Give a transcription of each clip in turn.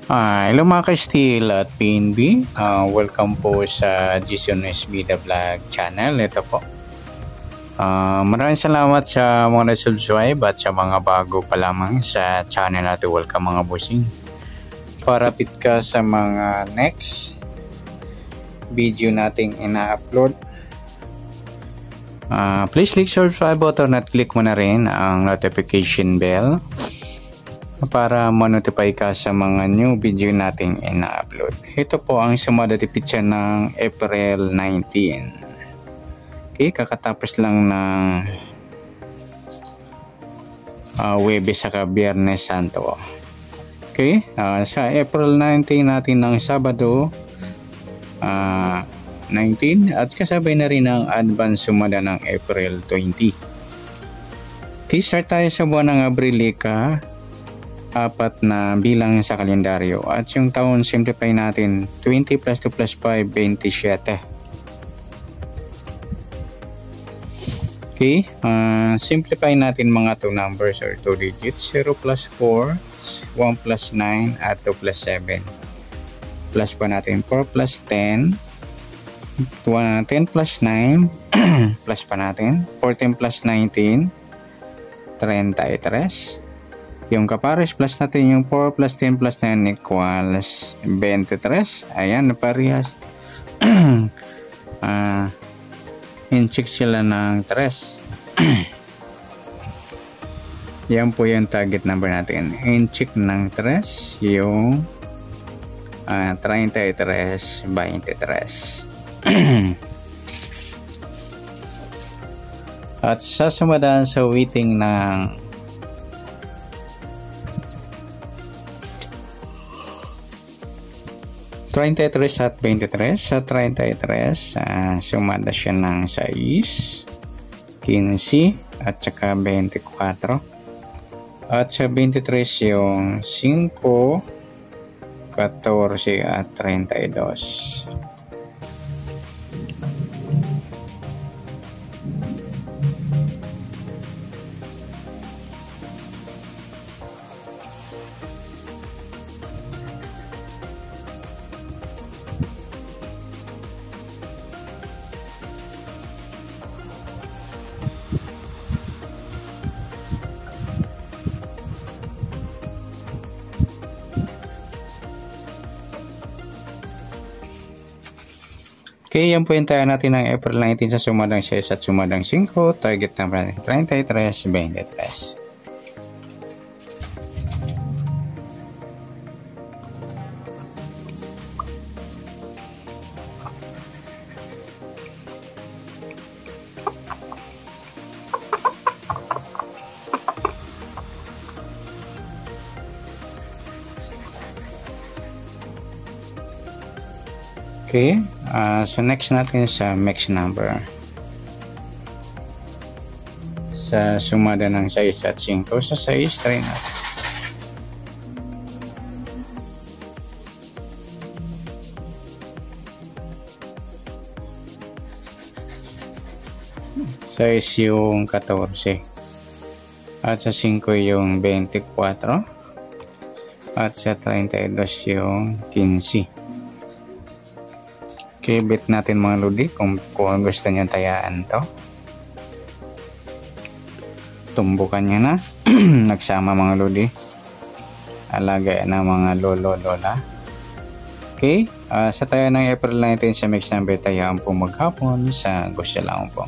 Hello mga ka-Steel at PNB. Welcome po sa Jason SB The Vlog channel. Ito po. Maraming salamat sa mga na-subscribe at sa mga bago pa lamang sa channel natin. Welcome mga bossing. Parapit ka sa mga next video nating ina-upload. Please click subscribe button at click mo na rin ang notification bell para ma-notify ka sa mga new video nating ina-upload. Ito po ang sumadadipitsa ng April 19. Okay, kakatapos lang ng Huwebes saka Biyernes Santo. Okay, sa April 19 natin ng Sabado 19 at kasabay na rin ang advance sumada ng April 20. Okay, start tayo sa buwan ng Abrilika. 4 na bilang sa kalendaryo at yung taon simplify natin 20 plus 2 plus 5 27. Okay, simplify natin mga 2 numbers or 2 digits. 0 plus 4, 1 plus 9 at 2 plus 7. Plus pa natin 4 plus 10, 10 plus 9 plus pa natin 14 plus 19 33. Yung kapares plus natin yung 4 plus 10 plus 9 equals 23. Ayan, parehas. In-check sila ng 3. Yan po yung target number natin. In-check ng 3 yung 33, 23. At sasamadaan sa weighting ng 33 at 23. Sa 33, sumada siya ng 6, 15 at saka 24. At sa 23 yung 5, 14 at 32. Okay, yan po yung tayo natin ng April 19 sa sumadang 6 at sumadang 5. Target number natin 33, 23. Okay, so next natin sa mix number. Sa sumada ng 6 at 5. Sa 6, try natin. Sa 6 yung 14. At sa 5 yung 24. At sa 32 yung 15. Okay, bet natin mga lodi kung gusto nyo tayaan to. Tumbukan nyo na. Nagsama mga lodi. Alaga na mga lolo-lola. Okay, sa tayo ng April 19 sa mix number tayaan po maghapon sa gusto lang po.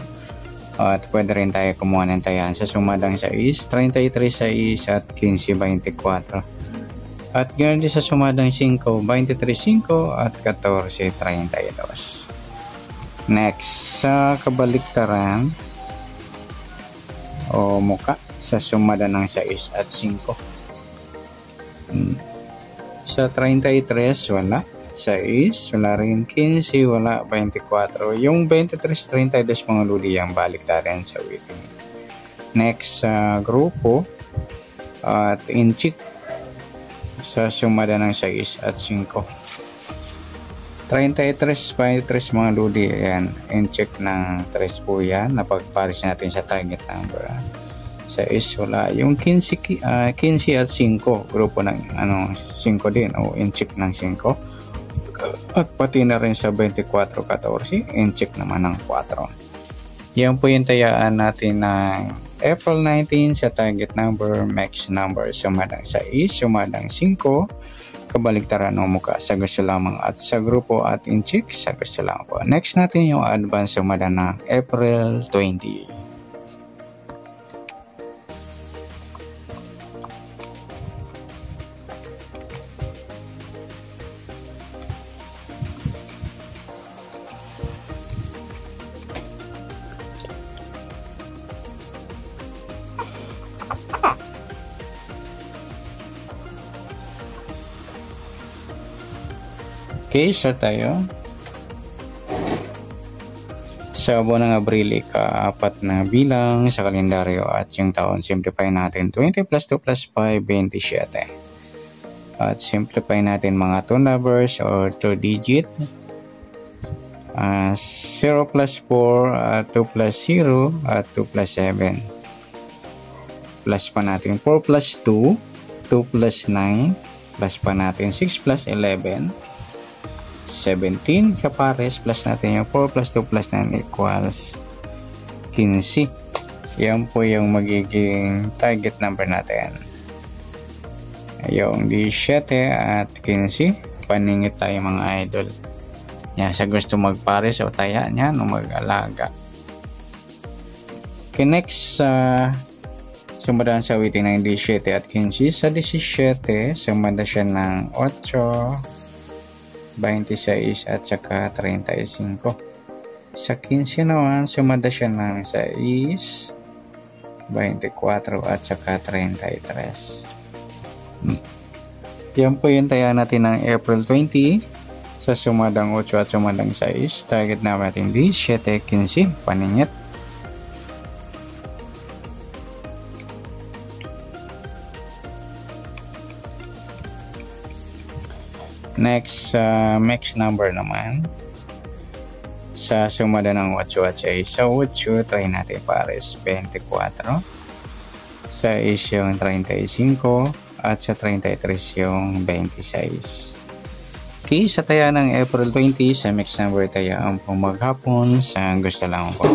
At pwede rin tayo kumuha ng tayaan sa sumadang 6, 33 6 at 15, 24. At ganoon din sa sumadang 5, 23, 5 at 14, 32. Next, sa kabaliktaran o muka sa sumada ng 6 at 5. Sa 33, wala. 6, wala rin. 15, wala. 24. Yung 23, 32 mga luli yung baliktaran sa weighting. Next, sa grupo at inchik sa sumada ng 6 at 5. 33, 23 mga lodi. Ayan, in check ng 3 po yan. Napagparis natin sa target number. 6 wala. Yung 15 at 5 grupo ng 5 din o incheck ng 5. At pati na rin sa 24-14 incheck naman ng 4. Yan po yung tayaan natin ng April 19 sa target number, max number, sumadang 6, sumadang 5, kabaligtaran ng muka sa gusto lamang at sa grupo at incheck sa gusto lamang po. Next natin yung advance sumadang ng April 20. Okay, start tayo. Sa buwan ng Abril, ika-4 na bilang sa kalendaryo at yung taon, simplify natin 20 plus 2 plus 5, 27. At simplify natin mga 2 numbers or 2 digit. 0 plus 4, 2 plus 0, at 2 plus 7. Plus pa natin 4 plus 2, 2 plus 9, plus pa natin 6 plus 11. 17 kapares, plus natin yung 4 plus 2 plus 9 equals 15. Yan po yung magiging target number natin. Yung 17 at 15. Paningit tayo mga idol. Yan, sa gusto magpares o taya niyan o mag-alaga. Okay, next sumadaan sa awitin ng 17 at 15. Sa 17 sumada siya ng 8, 26 at saka 35. Sa 15 naman sumada siya ng 6, 24 at saka 33. Yan po yung taya natin ng April 20 sa sumadang 8 at sumadang 6. Target natin 17, 15 paningit. Next, max number naman sa sumada ng 8 at 6. Sa 8, try natin pares 24. Sa 6 yung 35 at sa 33 yung 26. Okay, sa taya ng April 20 sa max number taya ang maghapon sa gusto lang po.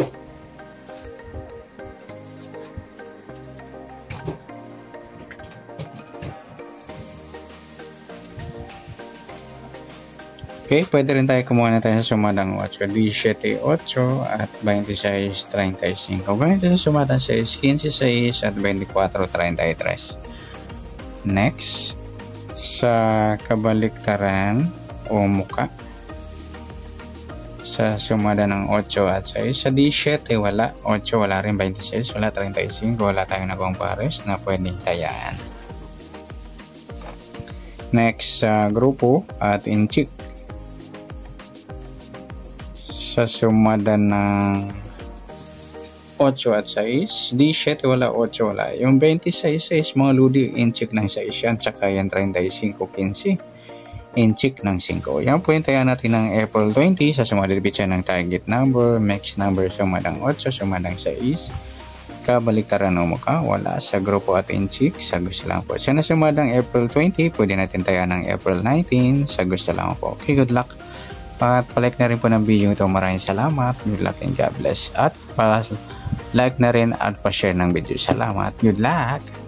Okay, pwede rin tayo kumuha na tayo sa sumadang 8, 17, 8 at 26, 35. Ganito sa sumadang 6, 15, 6 at 24, 33. Next, sa kabaliktaran o muka, sa sumada ng 8 at 6, sa 17 wala, 8 wala rin, 26 wala, 35 wala tayong nagawang pares na pwedeng tayaan. Next, sa grupo at incheck. Sa sumada ng 8 at 6, 17 wala, 8 wala. Yung 26, 6 mga ludi, incheck ng 6 yan. Tsaka yan 35, 15, incheck ng 5. Yan po yung taya natin ng April 20 sa sumada siya ng target number, max number sumadang 8, sumadang 6. Kabaliktaran o mukha, wala. Sa grupo at incheck, sa gusto lang po. Sa nasumadang April 20, pwede natin taya ng April 19, sa gusto lang po. Okay, good luck. At palike na rin po ng video ito. Maraming salamat. Good luck and God bless. At like na rin at pa-share ng video. Salamat. Good luck.